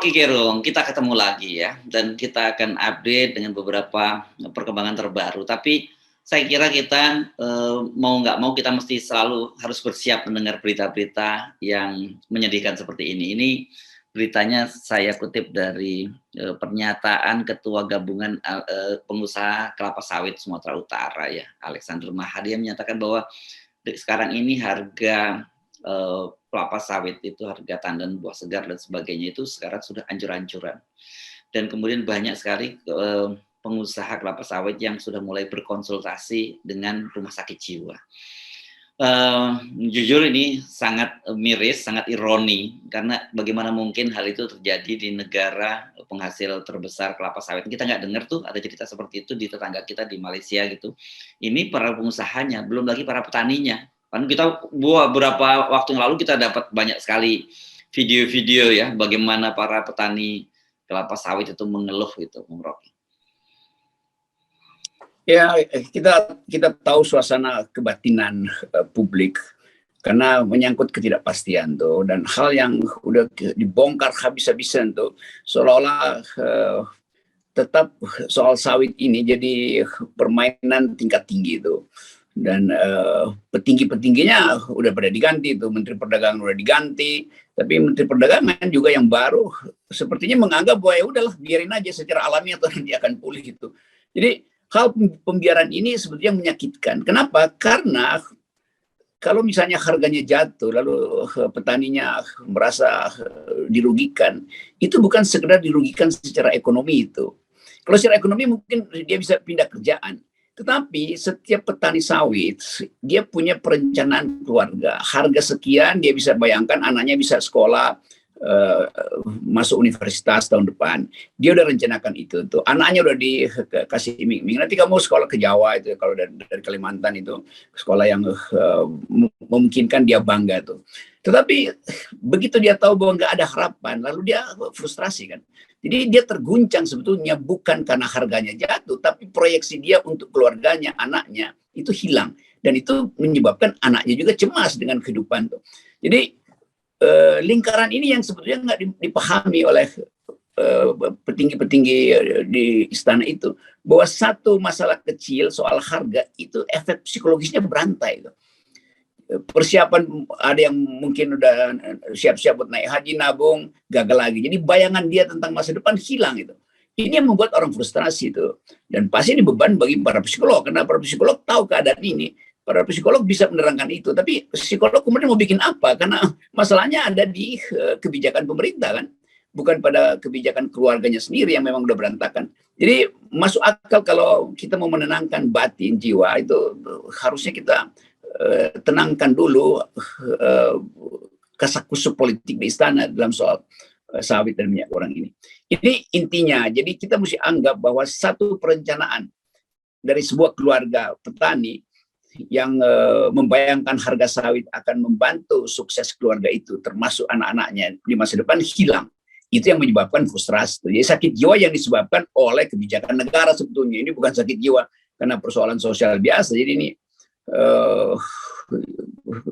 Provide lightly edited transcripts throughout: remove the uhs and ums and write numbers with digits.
Rocky Gerung, kita ketemu lagi ya, dan kita akan update dengan beberapa perkembangan terbaru. Tapi saya kira kita mau nggak mau kita mesti selalu harus bersiap mendengar berita-berita yang menyedihkan seperti ini. Ini beritanya saya kutip dari pernyataan Ketua Gabungan Pengusaha Kelapa Sawit Sumatera Utara ya, Alexander Mahadi, yang menyatakan bahwa sekarang ini harga kelapa sawit itu, harga tandan buah segar dan sebagainya itu sekarang sudah ancur-ancuran. Dan kemudian banyak sekali pengusaha kelapa sawit yang sudah mulai berkonsultasi dengan rumah sakit jiwa. Jujur ini sangat miris, sangat ironi, karena bagaimana mungkin hal itu terjadi di negara penghasil terbesar kelapa sawit. Kita nggak dengar tuh ada cerita seperti itu di tetangga kita di Malaysia gitu. Ini para pengusahanya, belum lagi para petaninya. Kan kita beberapa waktu yang lalu kita dapat banyak sekali video-video ya, bagaimana para petani kelapa sawit itu mengeluh gitu, Bung Rocky. Ya, kita tahu suasana kebatinan publik karena menyangkut ketidakpastian tuh, dan hal yang udah dibongkar habis-habisan tuh, seolah-olah tetap soal sawit ini jadi permainan tingkat tinggi tuh. Dan petinggi-petingginya udah pada diganti tuh, Menteri Perdagangan udah diganti, tapi Menteri Perdagangan juga yang baru sepertinya menganggap bahwa ya udahlah biarin aja secara alami atau nanti akan pulih gitu. Jadi hal pembiaran ini sebetulnya menyakitkan. Kenapa? Karena kalau misalnya harganya jatuh lalu petaninya merasa dirugikan, itu bukan sekedar dirugikan secara ekonomi itu. Kalau secara ekonomi mungkin dia bisa pindah kerjaan. Tetapi setiap petani sawit, dia punya perencanaan keluarga. Harga sekian, dia bisa bayangkan anaknya bisa sekolah, masuk universitas tahun depan. Dia udah rencanakan itu tuh. Anaknya udah dikasih iming-iming. Nanti kamu sekolah ke Jawa itu, kalau dari Kalimantan itu sekolah yang memungkinkan dia bangga tuh. Tetapi begitu dia tahu bahwa nggak ada harapan, lalu dia frustrasi kan. Jadi dia terguncang sebetulnya bukan karena harganya jatuh, tapi proyeksi dia untuk keluarganya, anaknya itu hilang. Dan itu menyebabkan anaknya juga cemas dengan kehidupan tuh. Jadi lingkaran ini yang sebetulnya nggak dipahami oleh petinggi-petinggi di istana itu, bahwa satu masalah kecil soal harga itu efek psikologisnya berantai. Persiapan, ada yang mungkin udah siap-siap buat naik haji, nabung, gagal lagi. Jadi bayangan dia tentang masa depan hilang itu. Ini yang membuat orang frustrasi itu. Dan pasti ini beban bagi para psikolog, karena para psikolog tahu keadaan ini. Para psikolog bisa menerangkan itu, tapi psikolog kemudian mau bikin apa? Karena masalahnya ada di kebijakan pemerintah kan, bukan pada kebijakan keluarganya sendiri yang memang udah berantakan. Jadi masuk akal kalau kita mau menenangkan batin jiwa itu, harusnya kita tenangkan dulu kasak-kusuk politik di istana dalam soal sawit dan minyak goreng ini. Ini intinya. Jadi kita mesti anggap bahwa satu perencanaan dari sebuah keluarga petani yang membayangkan harga sawit akan membantu sukses keluarga itu, termasuk anak-anaknya di masa depan, hilang. Itu yang menyebabkan frustrasi. Jadi sakit jiwa yang disebabkan oleh kebijakan negara sebetulnya. Ini bukan sakit jiwa karena persoalan sosial biasa. Jadi ini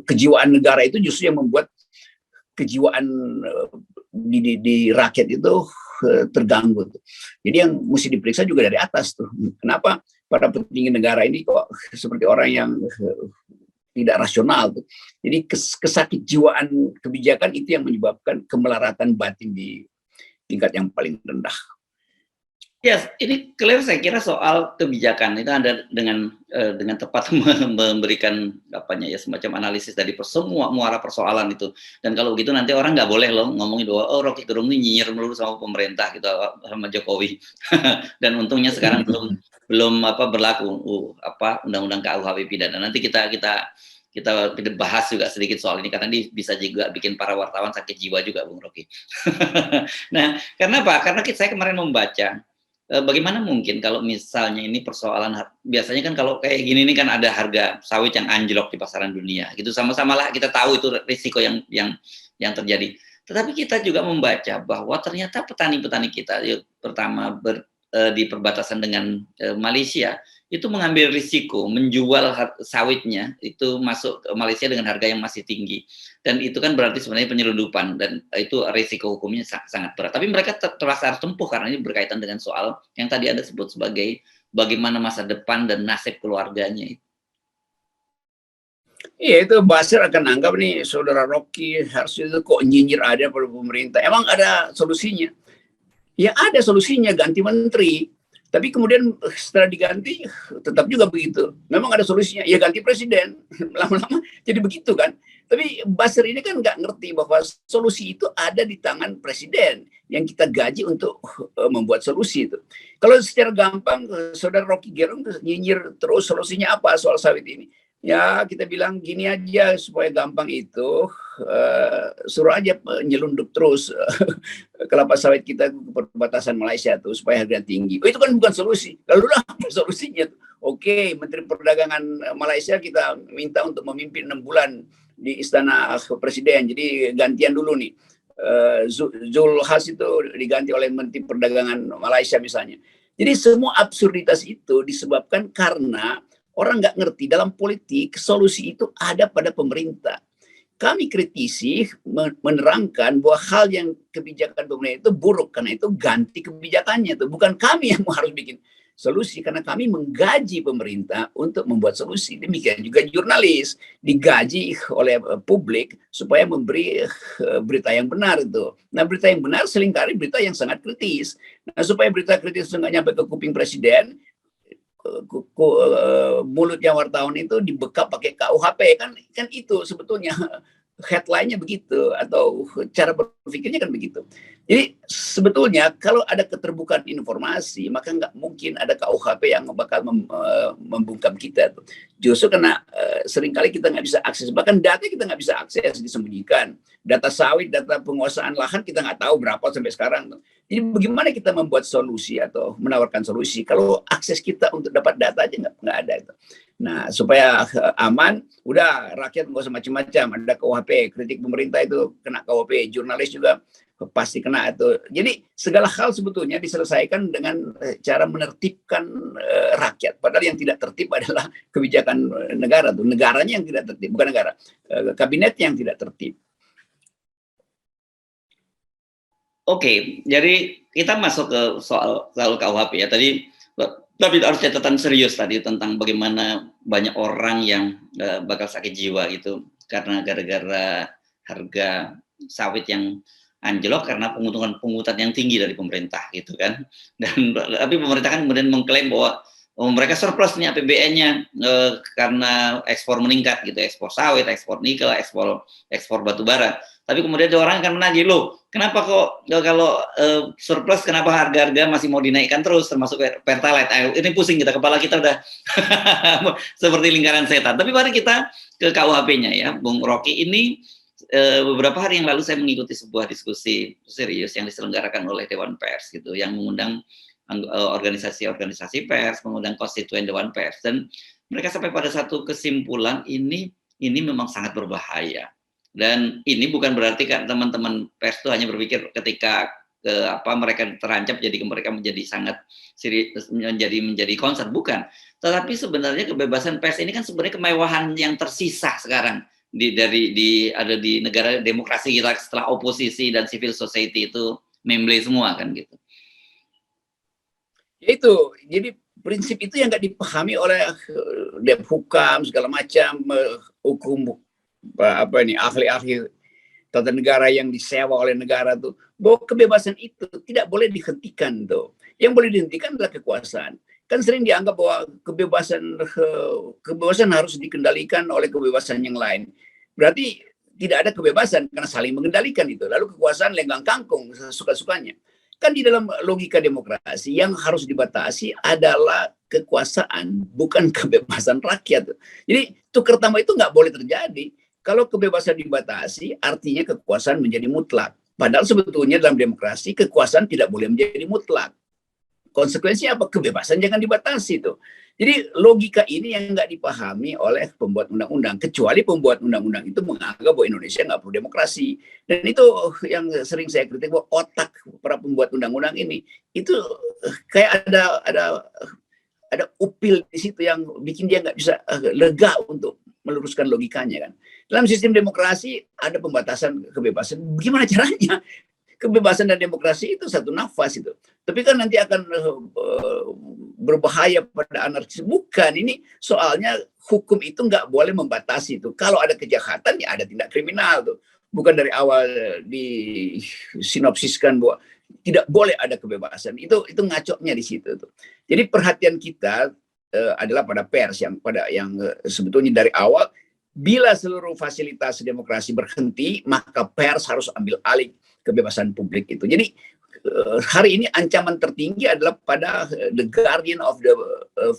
kejiwaan negara itu justru yang membuat kejiwaan di rakyat itu terganggu. Jadi yang mesti diperiksa juga dari atas tuh. Kenapa para petinggi negara ini kok seperti orang yang tidak rasional tuh. Jadi kesakit jiwaan kebijakan itu yang menyebabkan kemelaratan batin di tingkat yang paling rendah. Ya, ini clear saya kira soal kebijakan itu Anda dengan tepat memberikan apanya ya, semacam analisis dari semua muara persoalan itu. Dan kalau begitu nanti orang nggak boleh loh ngomongin bahwa oh Rocky Gerung ini nyinyir melulu sama pemerintah gitu, sama Jokowi. Dan untungnya sekarang belum berlaku undang-undang KUHP pidana. Nanti kita bahas juga sedikit soal ini, karena ini bisa juga bikin para wartawan sakit jiwa juga, Bung Rocky. Nah, karena apa? Karena saya kemarin membaca bagaimana mungkin kalau misalnya ini persoalan, biasanya kan kalau kayak gini ini kan ada harga sawit yang anjlok di pasaran dunia, gitu, sama-sama lah kita tahu itu risiko yang terjadi. Tetapi kita juga membaca bahwa ternyata petani-petani kita, pertama di perbatasan dengan Malaysia, itu mengambil risiko menjual sawitnya itu masuk ke Malaysia dengan harga yang masih tinggi, dan itu kan berarti sebenarnya penyelundupan, dan itu risiko hukumnya sangat berat. Tapi mereka terpaksa harus tempuh karena ini berkaitan dengan soal yang tadi Anda sebut sebagai bagaimana masa depan dan nasib keluarganya. Iya, itu Basir akan anggap nih saudara Rocky harusnya itu kok nyinyir ada pada pemerintah. Emang ada solusinya? Ya ada solusinya, ganti menteri. Tapi kemudian setelah diganti tetap juga begitu. Memang ada solusinya, ya ganti presiden. Lama-lama jadi begitu kan. Tapi Basir ini kan nggak ngerti bahwa solusi itu ada di tangan presiden yang kita gaji untuk membuat solusi itu. Kalau secara gampang saudara Rocky Gerung nyinyir terus solusinya apa soal sawit ini? Ya kita bilang gini aja supaya gampang itu, suruh aja nyelundup terus kelapa sawit kita ke perbatasan Malaysia tuh supaya harga tinggi. Oh, itu kan bukan solusi. Lalu apa solusinya? Oke, Menteri Perdagangan Malaysia kita minta untuk memimpin 6 bulan di Istana Presiden. Jadi gantian dulu nih. Zul Has itu diganti oleh Menteri Perdagangan Malaysia misalnya. Jadi semua absurditas itu disebabkan karena orang nggak ngerti dalam politik solusi itu ada pada pemerintah. Kami kritisi menerangkan bahwa hal yang kebijakan pemerintah itu buruk, karena itu ganti kebijakannya itu. Bukan kami yang harus bikin solusi, karena kami menggaji pemerintah untuk membuat solusi. Demikian juga jurnalis digaji oleh publik supaya memberi berita yang benar itu. Nah, berita yang benar seringkali berita yang sangat kritis. Nah, supaya berita kritis nggak nyampe ke kuping presiden, mulutnya wartawan itu dibekap pakai KUHP, kan itu sebetulnya headline-nya begitu, atau cara berpikirnya kan begitu. Jadi sebetulnya kalau ada keterbukaan informasi, maka nggak mungkin ada KUHP yang bakal membungkam kita. Justru karena seringkali kita nggak bisa akses, bahkan data kita nggak bisa akses, disembunyikan. Data sawit, data penguasaan lahan kita nggak tahu berapa sampai sekarang. Jadi bagaimana kita membuat solusi atau menawarkan solusi kalau akses kita untuk dapat data aja nggak ada itu. Nah, supaya aman, udah rakyat nggak usah macam-macam. Ada KUHP, kritik pemerintah itu kena KUHP, jurnalis juga pasti kena itu. Jadi segala hal sebetulnya diselesaikan dengan cara menertibkan rakyat. Padahal yang tidak tertib adalah kebijakan negara tuh. Negaranya yang tidak tertib, bukan negara. Kabinetnya yang tidak tertib. Oke, jadi kita masuk ke soal KUHP ya. Tapi harus catatan serius tadi tentang bagaimana banyak orang yang bakal sakit jiwa gitu karena gara-gara harga sawit yang anjlok karena pungutan yang tinggi dari pemerintah gitu kan. Dan tapi pemerintah kan kemudian mengklaim bahwa mereka surplus nih APBN-nya karena ekspor meningkat gitu, ekspor sawit, ekspor nikel, ekspor batu bara. Tapi kemudian orang akan menagih, loh, kenapa kok kalau surplus, kenapa harga-harga masih mau dinaikkan terus, termasuk Pertalite? Ini pusing kita, kepala kita udah seperti lingkaran setan. Tapi mari kita ke KUHP-nya ya, Bung Rocky. Ini beberapa hari yang lalu saya mengikuti sebuah diskusi serius yang diselenggarakan oleh Dewan Pers gitu, yang mengundang organisasi-organisasi pers, mengundang konstituen Dewan Pers, dan mereka sampai pada satu kesimpulan, ini memang sangat berbahaya. Dan ini bukan berarti kan teman-teman pers itu hanya berpikir ketika mereka terancam jadi mereka menjadi sangat menjadi concern, bukan. Tetapi sebenarnya kebebasan pers ini kan sebenarnya kemewahan yang tersisa sekarang ada di negara demokrasi kita setelah oposisi dan civil society itu memble semua kan gitu. Itu jadi prinsip itu yang nggak dipahami oleh Hukam segala macam, hukum ahli-ahli tata negara yang disewa oleh negara tuh, bahwa kebebasan itu tidak boleh dihentikan tuh. Yang boleh dihentikan adalah kekuasaan. Kan sering dianggap bahwa kebebasan harus dikendalikan oleh kebebasan yang lain. Berarti tidak ada kebebasan karena saling mengendalikan itu. Lalu kekuasaan lenggang kangkung suka-sukanya. Kan di dalam logika demokrasi yang harus dibatasi adalah kekuasaan, bukan kebebasan rakyat. Jadi tukar tambah itu nggak boleh terjadi. Kalau kebebasan dibatasi, artinya kekuasaan menjadi mutlak. Padahal sebetulnya dalam demokrasi, kekuasaan tidak boleh menjadi mutlak. Konsekuensinya apa? Kebebasan jangan dibatasi tuh. Jadi logika ini yang nggak dipahami oleh pembuat undang-undang. Kecuali pembuat undang-undang itu menganggap bahwa Indonesia nggak perlu demokrasi. Dan itu yang sering saya kritik, bahwa otak para pembuat undang-undang ini itu kayak ada ada upil di situ yang bikin dia nggak bisa lega untuk meluruskan logikanya kan. Dalam sistem demokrasi ada pembatasan kebebasan. Gimana caranya? Kebebasan dan demokrasi itu satu nafas itu. Tapi kan nanti akan berbahaya pada anarkis. Bukan, ini soalnya hukum itu nggak boleh membatasi itu. Kalau ada kejahatan ya ada tindak kriminal tuh. Bukan dari awal disinopsiskan bahwa tidak boleh ada kebebasan. Itu ngacoknya di situ tuh. Jadi perhatian kita adalah pada pers yang sebetulnya dari awal bila seluruh fasilitas demokrasi berhenti, maka pers harus ambil alih kebebasan publik itu. Jadi hari ini ancaman tertinggi adalah pada the guardian of the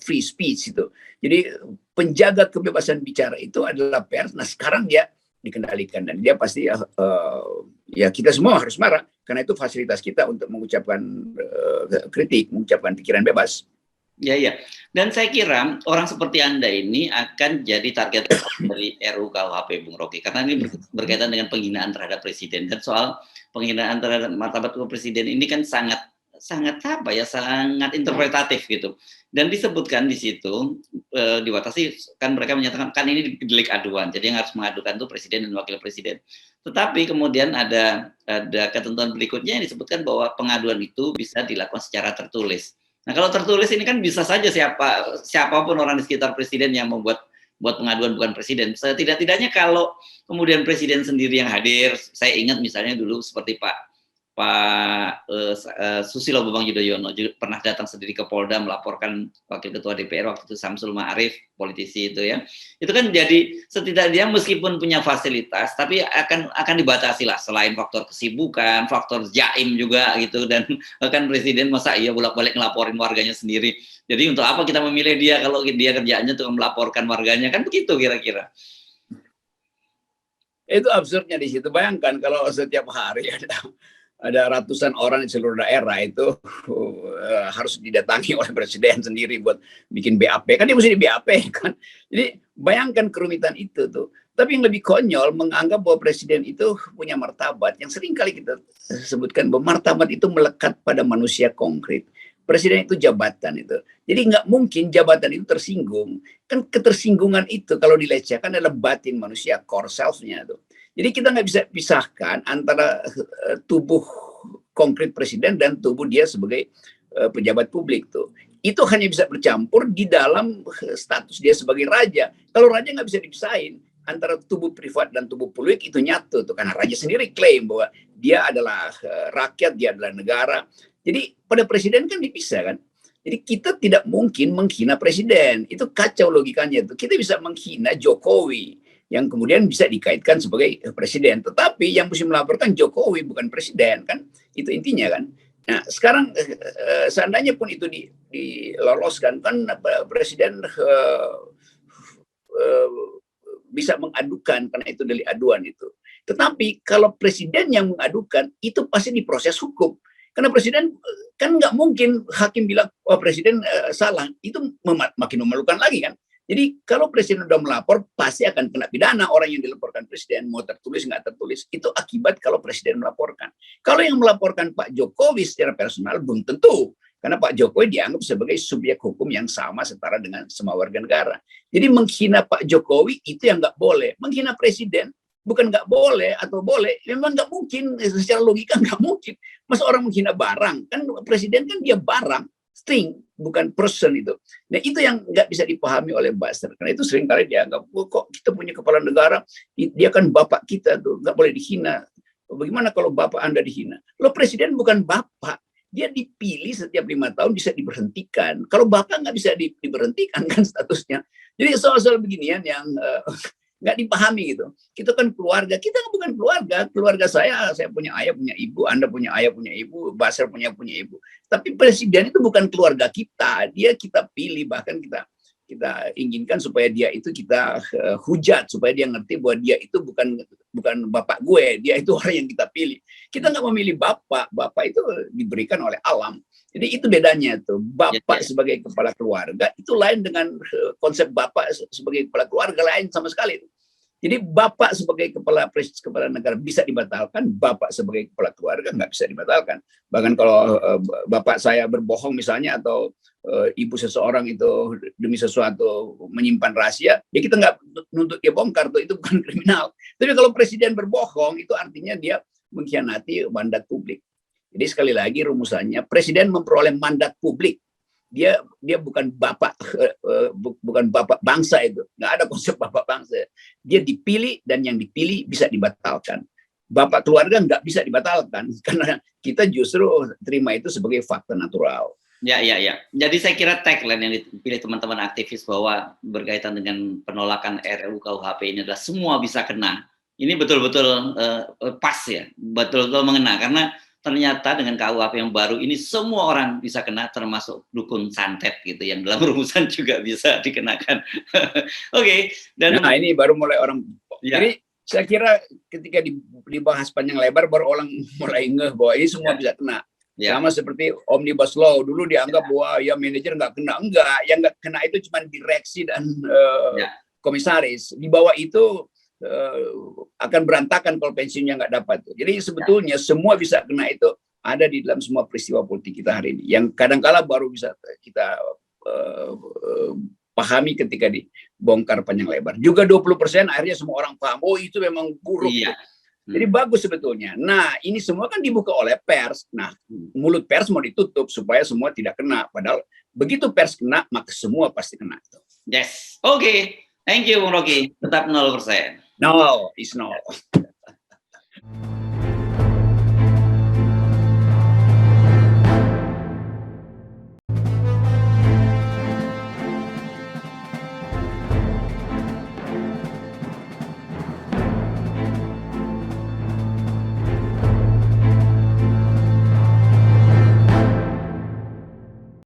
free speech itu. Jadi penjaga kebebasan bicara itu adalah pers. Nah sekarang dia dikendalikan dan dia pasti ya kita semua harus marah karena itu fasilitas kita untuk mengucapkan kritik, mengucapkan pikiran bebas. Ya, ya. Dan saya kira orang seperti Anda ini akan jadi target dari RUU KUHP, Bung Rocky. Karena ini berkaitan dengan penghinaan terhadap presiden. Dan soal penghinaan terhadap martabat presiden ini kan sangat interpretatif gitu. Dan disebutkan di situ, dibatasi, kan mereka menyatakan, kan ini delik aduan. Jadi yang harus mengadukan itu presiden dan wakil presiden. Tetapi kemudian ada ketentuan berikutnya yang disebutkan bahwa pengaduan itu bisa dilakukan secara tertulis. Nah kalau tertulis ini kan bisa saja siapapun orang di sekitar presiden yang membuat pengaduan bukan presiden. Setidak-tidaknya kalau kemudian presiden sendiri yang hadir, saya ingat misalnya dulu seperti Pak Susilo Bambang Yudhoyono pernah datang sendiri ke Polda melaporkan wakil ketua DPR waktu itu Samsul Ma'arif, politisi itu ya. Itu kan jadi setidaknya meskipun punya fasilitas tapi akan dibatasi lah selain faktor kesibukan, faktor jaim juga gitu dan kan presiden masa iya bolak-balik ngelaporin warganya sendiri. Jadi untuk apa kita memilih dia kalau dia kerjaannya untuk melaporkan warganya kan begitu kira-kira. Itu absurdnya di situ. Bayangkan kalau setiap hari ada ratusan orang di seluruh daerah itu harus didatangi oleh presiden sendiri buat bikin BAP. Kan dia mesti di BAP kan. Jadi bayangkan kerumitan itu tuh. Tapi yang lebih konyol menganggap bahwa presiden itu punya martabat. Yang sering kali kita sebutkan bahwa martabat itu melekat pada manusia konkret. Presiden itu jabatan itu. Jadi nggak mungkin jabatan itu tersinggung. Kan ketersinggungan itu kalau dilecehkan adalah batin manusia, core self-nya tuh. Jadi kita nggak bisa pisahkan antara tubuh konkret presiden dan tubuh dia sebagai pejabat publik tuh. Itu hanya bisa bercampur di dalam status dia sebagai raja. Kalau raja nggak bisa dipisahin antara tubuh privat dan tubuh publik itu nyatu tuh karena raja sendiri klaim bahwa dia adalah rakyat, dia adalah negara. Jadi pada presiden kan dipisah kan. Jadi kita tidak mungkin menghina presiden. Itu kacau logikanya tuh. Kita bisa menghina Jokowi yang kemudian bisa dikaitkan sebagai presiden. Tetapi yang mesti melaporkan Jokowi bukan presiden kan. Itu intinya kan. Nah sekarang seandainya pun itu diloloskan kan presiden bisa mengadukan karena itu delik aduan itu. Tetapi kalau presiden yang mengadukan itu pasti diproses hukum. Karena presiden kan nggak mungkin hakim bilang wah presiden salah. Itu makin memalukan lagi kan. Jadi kalau presiden sudah melapor, pasti akan kena pidana orang yang dilaporkan presiden, mau tertulis nggak tertulis. Itu akibat kalau presiden melaporkan. Kalau yang melaporkan Pak Jokowi secara personal, belum tentu. Karena Pak Jokowi dianggap sebagai subjek hukum yang sama setara dengan semua warga negara. Jadi menghina Pak Jokowi itu yang nggak boleh. Menghina presiden, bukan nggak boleh atau boleh. Memang nggak mungkin, secara logika nggak mungkin. Masa orang menghina barang? Kan presiden kan dia barang. Thing, bukan person itu. Nah itu yang nggak bisa dipahami oleh buzzer. Karena itu seringkali dianggap, kok kita punya kepala negara, dia kan bapak kita tuh, nggak boleh dihina. Bagaimana kalau bapak Anda dihina? Lo presiden bukan bapak. Dia dipilih setiap 5 tahun bisa diberhentikan. Kalau bapak nggak bisa diberhentikan kan statusnya. Jadi soal-soal beginian yang nggak dipahami gitu. Kita kan keluarga, kita bukan keluarga. Keluarga saya punya ayah, punya ibu, Anda punya ayah, punya ibu, Basar punya ibu. Tapi presiden itu bukan keluarga kita, dia kita pilih, bahkan kita inginkan supaya dia itu kita hujat, supaya dia ngerti bahwa dia itu bukan bapak gue, dia itu orang yang kita pilih. Kita nggak memilih bapak itu diberikan oleh alam. Jadi itu bedanya tuh, bapak sebagai kepala keluarga itu lain dengan konsep bapak sebagai kepala keluarga, lain sama sekali. Jadi bapak sebagai kepala negara bisa dibatalkan, bapak sebagai kepala keluarga nggak bisa dibatalkan. Bahkan kalau bapak saya berbohong misalnya, atau ibu seseorang itu demi sesuatu menyimpan rahasia, ya kita nggak nuntut dia bongkar, tuh itu bukan kriminal. Tapi kalau presiden berbohong, itu artinya dia mengkhianati mandat publik. Jadi sekali lagi rumusannya, presiden memperoleh mandat publik. Dia bukan bapak bukan bapak bangsa, itu nggak ada konsep bapak bangsa. Dia dipilih, dan yang dipilih bisa dibatalkan. Bapak keluarga nggak bisa dibatalkan, karena kita justru terima itu sebagai fakta natural. Ya. Jadi saya kira tagline yang dipilih teman-teman aktivis bahwa berkaitan dengan penolakan RUU KUHP ini adalah semua bisa kena. Ini betul-betul pas ya, betul-betul mengena, karena ternyata dengan KUHP yang baru ini semua orang bisa kena, termasuk dukun santet gitu yang dalam rumusan juga bisa dikenakan. Oke. Dan nah ini baru mulai orang. Ya. Jadi saya kira ketika dibahas panjang lebar baru orang mulai ngeh bahwa ini semua bisa kena. Sama seperti Omnibus Law, dulu dianggap bahwa ya manajer nggak kena. Enggak, yang nggak kena itu cuma direksi dan komisaris. Di bawah itu akan berantakan kalau pensiunnya nggak dapat. Jadi sebetulnya semua bisa kena, itu ada di dalam semua peristiwa politik kita hari ini, yang kadang-kala baru bisa kita pahami ketika dibongkar panjang lebar. Juga 20% akhirnya semua orang paham, oh itu memang buruk. Jadi bagus sebetulnya. Nah ini semua kan dibuka oleh pers. Nah mulut pers mau ditutup supaya semua tidak kena. Padahal begitu pers kena, maka semua pasti kena. Yes, oke. Thank you Bung Rocky. Tetap 0%. No, it's no.